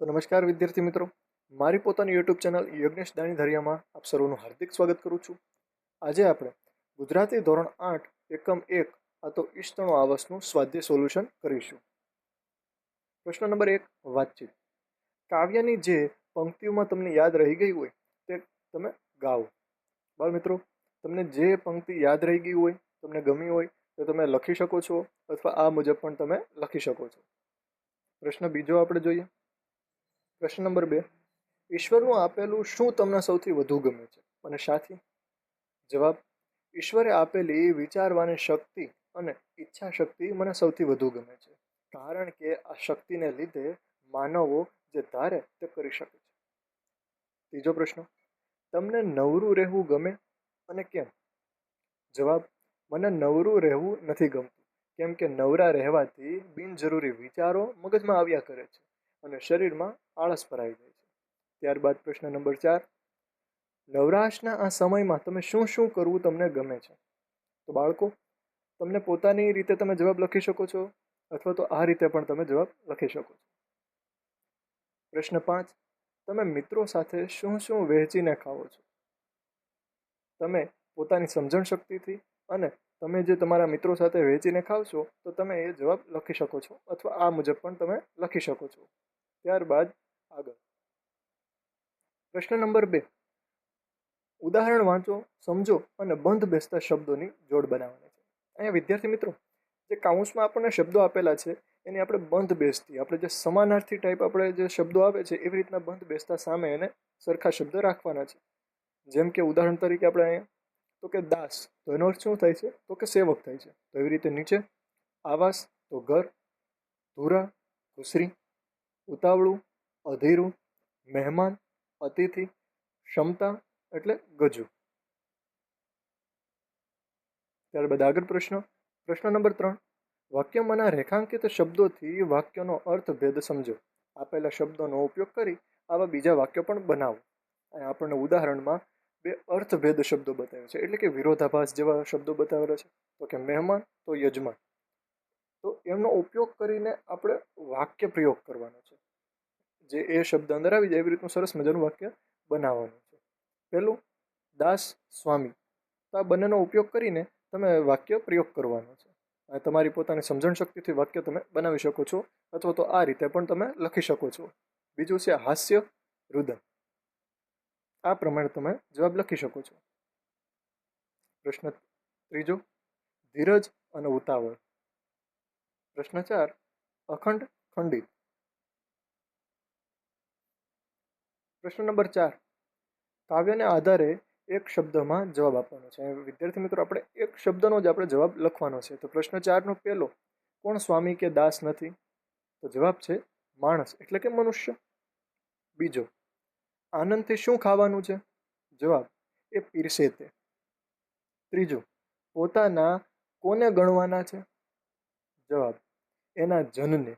તો નમસ્કાર વિદ્યાર્થી મિત્રો, મારી પોતાની યુટ્યુબ ચેનલ યજ્ઞેશ દાણી ધરિયામાં આપ સર્વનું હાર્દિક સ્વાગત કરું છું. આજે આપણે ગુજરાતી ધોરણ 8 એકમ 1 આ તો ઈષ્ટણો આવસનું સ્વાધ્યાય સોલ્યુશન કરીશું. પ્રશ્ન નંબર 1, વાતચીત. કાવ્યની જે પંક્તિઓમાં તમને યાદ રહી ગઈ હોય તે તમે ગાઓ. બાળ મિત્રો, તમને જે પંક્તિ યાદ રહી ગઈ હોય, તમને ગમી હોય તો તમે લખી શકો છો અથવા આ મુજબ પણ તમે લખી શકો છો. પ્રશ્ન બીજો આપણે જોઈએ. પ્રશ્ન નંબર 2, ઈશ્વરનું આપેલું શું તમને સૌથી વધુ ગમે છે અને શાથી? જવાબ: ઈશ્વરે આપેલી વિચારવાની શક્તિ અને ઈચ્છા શક્તિ મને સૌથી વધુ ગમે છે, કારણ કે આ શક્તિને લીધે માનવો જે ધારે તે કરી શકે છે. ત્રીજો પ્રશ્ન, તમને નવરું રહેવું ગમે અને કેમ? જવાબ: મને નવરું રહેવું નથી ગમતું, કેમ કે નવરા રહેવાથી બિનજરૂરી વિચારો મગજમાં આવ્યા કરે છે અને શરીરમાં આળસ ભરાઈ જાય છે. ત્યારબાદ પ્રશ્ન નંબર 4, નવરાશના આ સમયમાં તમે શું શું કરવું તમને ગમે છે? તો બાળકો, તમને પોતાની રીતે તમે જવાબ લખી શકો છો અથવા તો આ રીતે પણ તમે જવાબ લખી શકો છો. પ્રશ્ન 5, તમે મિત્રો સાથે શું શું વહેંચીને ખાઓ છો? તમે પોતાની સમજણ શક્તિથી અને તમે જે તમારા મિત્રો સાથે વહેંચીને ખાવ છો તો તમે એ જવાબ લખી શકો છો અથવા આ મુજબ પણ તમે લખી શકો છો. ત્યારબાદ આગળ પ્રશ્ન નંબર 2, ઉદાહરણ વાંચો, સમજો અને બંધ બેસતા શબ્દોની જોડ બનાવવાની છે. અહીંયા વિદ્યાર્થી મિત્રો, જે કાઉન્સમાં આપણને શબ્દો આપેલા છે એની આપણે બંધ બેસતી, આપણે જે સમાનાર્થી ટાઈપ આપણે જે શબ્દો આવે છે એવી રીતના બંધ બેસતા સામે એને સરખા શબ્દ રાખવાના છે. જેમ કે ઉદાહરણ તરીકે આપણે અહીંયા તો કે દાસ, તો એનો અર્થ શું થાય છે? તો કે સેવક થાય છે. તો એવી રીતે નીચે આવાસ તો ઘર, ધુરા ઘૂસરી, ઉતાવળું અધીરું, મહેમાન અતિથિ, ક્ષમતા એટલે ગજુ. ત્યારબાદ આગળ પ્રશ્ન નંબર 3, વાક્યમાંના રેખાંકિત શબ્દોથી વાક્યનો અર્થભેદ સમજો. આપેલા શબ્દોનો ઉપયોગ કરી આવા બીજા વાક્યો પણ બનાવો. આપણને ઉદાહરણમાં 2 અર્થભેદ શબ્દો બતાવ્યા છે, એટલે કે વિરોધાભાસ જેવા શબ્દો બતાવેલા છે. તો કે મહેમાન તો યજમાન. તો એમનો ઉપયોગ કરીને આપણે વાક્ય પ્રયોગ કરવાનો છે. જે એ શબ્દ અંદર આવી જાય એવી રીતનું સરસ મજાનું વાક્ય બનાવવાનું છે. પહેલું, દાસ સ્વામી. તો આ બંનેનો ઉપયોગ કરીને તમે વાક્ય પ્રયોગ કરવાનો છે. તમારી પોતાની સમજણ શક્તિથી વાક્ય તમે બનાવી શકો છો અથવા તો આ રીતે પણ તમે લખી શકો છો. બીજું છે હાસ્ય રુદન. આ પ્રમાણે તમે જવાબ લખી શકો છો. પ્રશ્ન ત્રીજો, ધીરજ અને ઉતાવળ. પ્રશ્ન 4, અખંડ ખંડિત. પ્રશ્ન નંબર 4, કાવ્યને આધારે એક શબ્દમાં જવાબ આપવાનો છે. વિદ્યાર્થી મિત્રો, આપણે એક શબ્દનો જ આપણે જવાબ લખવાનો છે. તો પ્રશ્ન 4 નો પહેલો, કોણ સ્વામી કે દાસ નથી? તો જવાબ છે માણસ એટલે કે મનુષ્ય. બીજો, આનંદથી શું ખાવાનું છે? જવાબ, એ પીરસે તે. ત્રીજો, પોતાના કોને ગણવાના છે? જવાબ, એના જનને.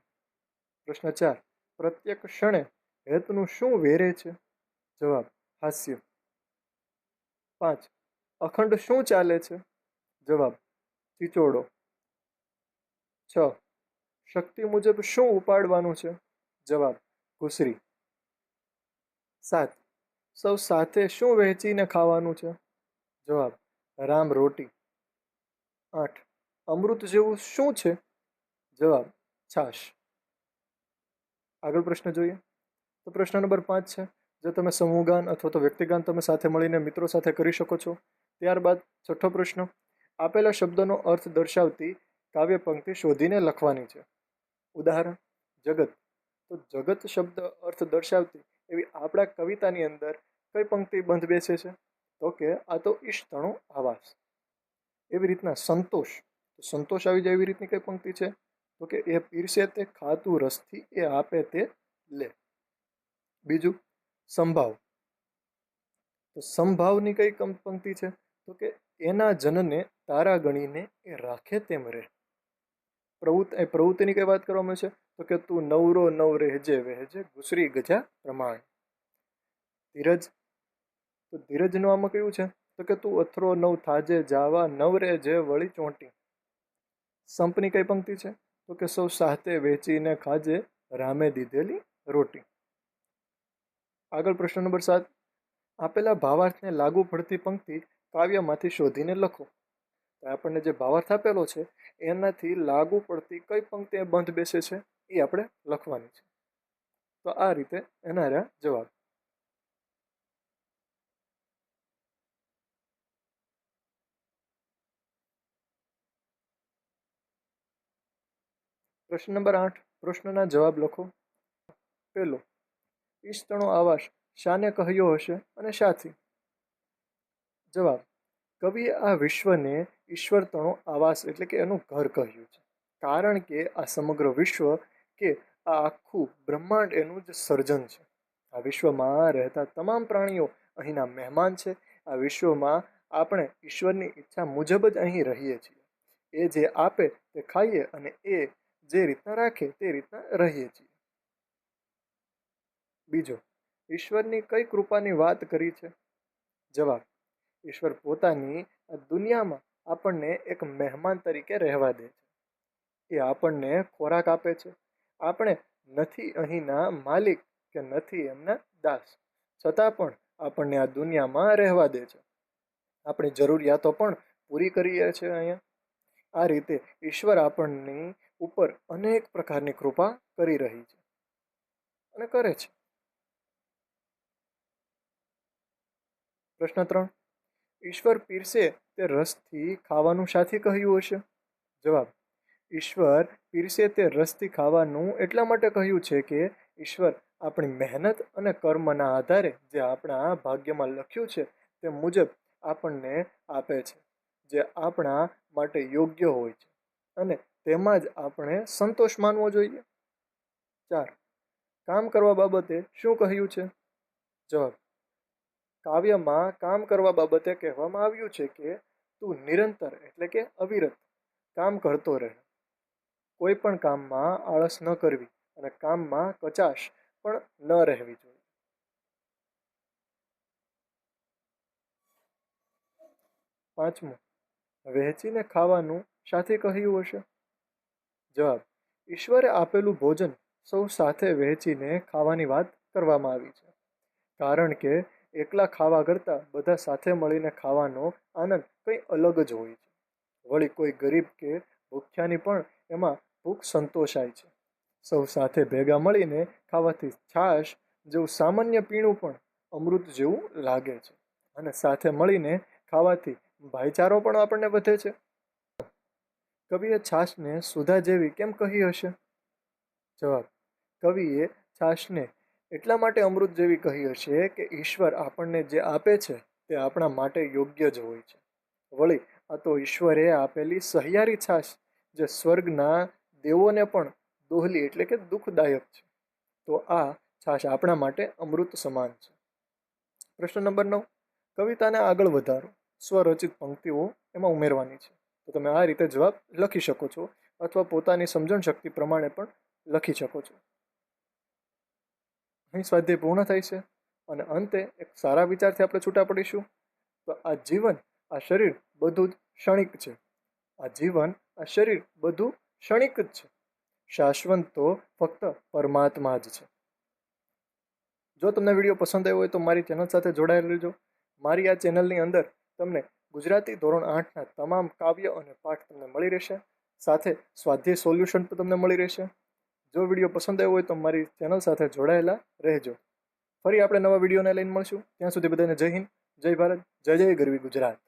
પ્રશ્ન 4, પ્રત્યેક ક્ષણે હેતનું શું વેરે છે? જવાબ, હાસ્ય. 5, અખંડ શું ચાલે છે? જવાબ, ચીચોડો. 6, શક્તિ મુજબ શું ઉપાડવાનું છે? જવાબ, ઘૂસરી. 7, સૌ સાથે શું વહેંચીને ખાવાનું છે? જવાબ, રામ રોટી. 8, અમૃત જેવું શું છે? જવાબ, છાશ. આગળ પ્રશ્ન જોઈએ. તો પ્રશ્ન નંબર 5 છે, જે તમે સમૂહગાન અથવા તો વ્યક્તિગાન તમે સાથે મળીને મિત્રો સાથે કરી શકો છો. ત્યારબાદ છઠ્ઠો પ્રશ્ન, આપેલા શબ્દનો અર્થ દર્શાવતી કાવ્ય પંક્તિ શોધીને લખવાની છે. ઉદાહરણ, જગત. તો જગત શબ્દ અર્થ દર્શાવતી એવી આપણા કવિતાની અંદર કઈ પંક્તિ બંધ બેસે છે? તો કે આ તો ઈષ્ટણો આવાસ. એવી રીતના સંતોષ, તો સંતોષ આવી જાય એવી રીતની કઈ પંક્તિ છે? તો કે એ પીરસે તે ખાતું રસથી, એ આપે તે લે. બીજું, સંભાવ. તો સંભાવની કઈ પંક્તિ છે? તો કે એના જનને તારા ગણીને એ રાખે તેમ રહે. પ્રવૃત્તિની કઈ વાત કરવામાં છે? તો કે તું નવરો નવ રહેજે વહેજે ઘૂસરી ગજા પ્રમાણે. ધીરજ. તો ધીરજનું આમાં કયું છે? તો કે તું અથરો નવ થાજે જાવા નવરે જે વળી ચોંટી. સંપની કઈ પંક્તિ છે? તો કે સૌ સાથે વેચીને ખાજે રામે દીધેલી રોટી. આગળ પ્રશ્ન નંબર 7. આપેલા ભાવાર્થને લાગુ પડતી પંક્તિ કાવ્યમાંથી શોધીને લખો. તો આપણને જે ભાવાર્થ આપેલો છે એનાથી લાગુ પડતી કઈ પંક્તિ બંધ બેસે છે એ આપણે લખવાની છે. તો આ રીતે એના રહ્યા જવાબ. પ્રશ્ન નંબર 8. પ્રશ્નના જવાબ લખો. પહેલો, ઈશતણો આવાસ શાને કહ્યો હશે અને શાથી? જવાબ, કવિએ આ વિશ્વને ઈશ્વરતણો આવાસ એટલે કે એનું ઘર કહ્યું છે, કારણ કે આ સમગ્ર વિશ્વ કે આ આખું બ્રહ્માંડ એનું જ સર્જન છે. આ વિશ્વમાં રહેતા તમામ પ્રાણીઓ અહીંના મહેમાન છે. આ વિશ્વમાં આપણે ઈશ્વરની ઈચ્છા મુજબ જ અહીં રહીએ છીએ. એ જે આપે તે ખાઈએ અને એ જે રીતના રાખે તે રીતના રહીએ છીએ. બીજો, ઈશ્વરની કઈ કૃપાની વાત કરી છે? જવાબ, ઈશ્વર પોતાની આ દુનિયામાં આપણને એક મહેમાન તરીકે રહેવા દે છે. એ આપણને ખોરાક આપે છે. આપણે નથી અહીંના માલિક કે નથી એમના દાસ, છતાં પણ આપણને આ દુનિયામાં રહેવા દે છે. આપણી જરૂરિયાતો પણ પૂરી કરીએ છીએ અહીંયા. આ રીતે ઈશ્વર આપણની ઉપર અનેક પ્રકારની કૃપા કરી રહી છે અને કરે છે. પ્રશ્ન 3. ઈશ્વર પીરસે તે રસથી ખાવાનું શાથી કહ્યું હશે? જવાબ, ઈશ્વર પીરસે તે રસથી ખાવાનું એટલા માટે કહ્યું છે કે ઈશ્વર આપણી મહેનત અને કર્મના આધારે જે આપણા ભાગ્યમાં લખ્યું છે તે મુજબ આપણને આપે છે, જે આપણા માટે યોગ્ય હોય છે અને તેમાં જ આપણે સંતોષ માનવો જોઈએ. 4. કામ કરવા બાબતે શું કહ્યું છે? જવાબ, કાવ્યમાં કામ કરવા બાબતે કહેવામાં આવ્યું છે કે તું નિરંતર એટલે કે અવિરત કામ કરતો રહે. કોઈ પણ કામમાં આળસ ન કરવી અને કામમાં કચાશ પણ ન રહેવી જોઈએ. 5. વહેંચીને ખાવાનું શાથી કહ્યું હશે? જવાબ, ઈશ્વરે આપેલું ભોજન સૌ સાથે વહેંચીને ખાવાની વાત કરવામાં આવી છે, કારણ કે એકલા ખાવા કરતાં બધા સાથે મળીને ખાવાનો આનંદ કંઈ અલગ જ હોય છે. વળી કોઈ ગરીબ કે ભૂખ્યાની પણ એમાં ભૂખ સંતોષાય છે. સૌ સાથે ભેગા મળીને ખાવાથી છાશ જેવું સામાન્ય પીણું પણ અમૃત જેવું લાગે છે અને સાથે મળીને ખાવાથી ભાઈચારો પણ આપણને વધે છે. કવિએ છાશને સુધા જેવી કેમ કહી હશે? જવાબ, કવિએ છાશને એટલા માટે અમૃત જેવી કહી હશે કે ઈશ્વર આપણને જે આપે છે તે આપણા માટે યોગ્ય જ હોય છે. વળી આ તો ઈશ્વરે આપેલી સહિયારી છાશ જે સ્વર્ગના દેવોને પણ દોહલી એટલે કે દુઃખદાયક છે. તો આ છાશ આપણા માટે અમૃત સમાન છે. પ્રશ્ન નંબર 9. કવિતાને આગળ વધારો. સ્વરચિત પંક્તિઓ એમાં ઉમેરવાની છે. તો તમે આ રીતે જવાબ લખી શકો છો અથવા પોતાની સમજણ શક્તિ પ્રમાણે પણ લખી શકો છો. અહીં સ્વાધ્યાય પૂર્ણ થાય છે અને અંતે એક સારા વિચારથી આપણે છૂટા પડીશું. તો આ જીવન આ શરીર બધું જ ક્ષણિક છે. આ જીવન આ શરીર બધું ક્ષણિક જ છે. શાશ્વત તો ફક્ત પરમાત્મા જ છે. જો તમને વિડીયો પસંદ આવ્યો હોય તો મારી ચેનલ સાથે જોડાયેલ રહેજો. મારી આ ચેનલની અંદર તમને ગુજરાતી ધોરણ 8ના તમામ કાવ્ય અને પાઠ તમને મળી રહેશે. સાથે સ્વાધ્યાય સોલ્યુશન પણ તમને મળી રહેશે. જો વિડીયો પસંદ આવ્યો હોય તો મારી ચેનલ સાથે જોડાયેલા રહેજો. ફરી આપણે નવા વિડીયોને લઈને મળશું. ત્યાં સુધી બધાને જય હિન્દ, જય ભારત, જય જય ગરવી ગુજરાત.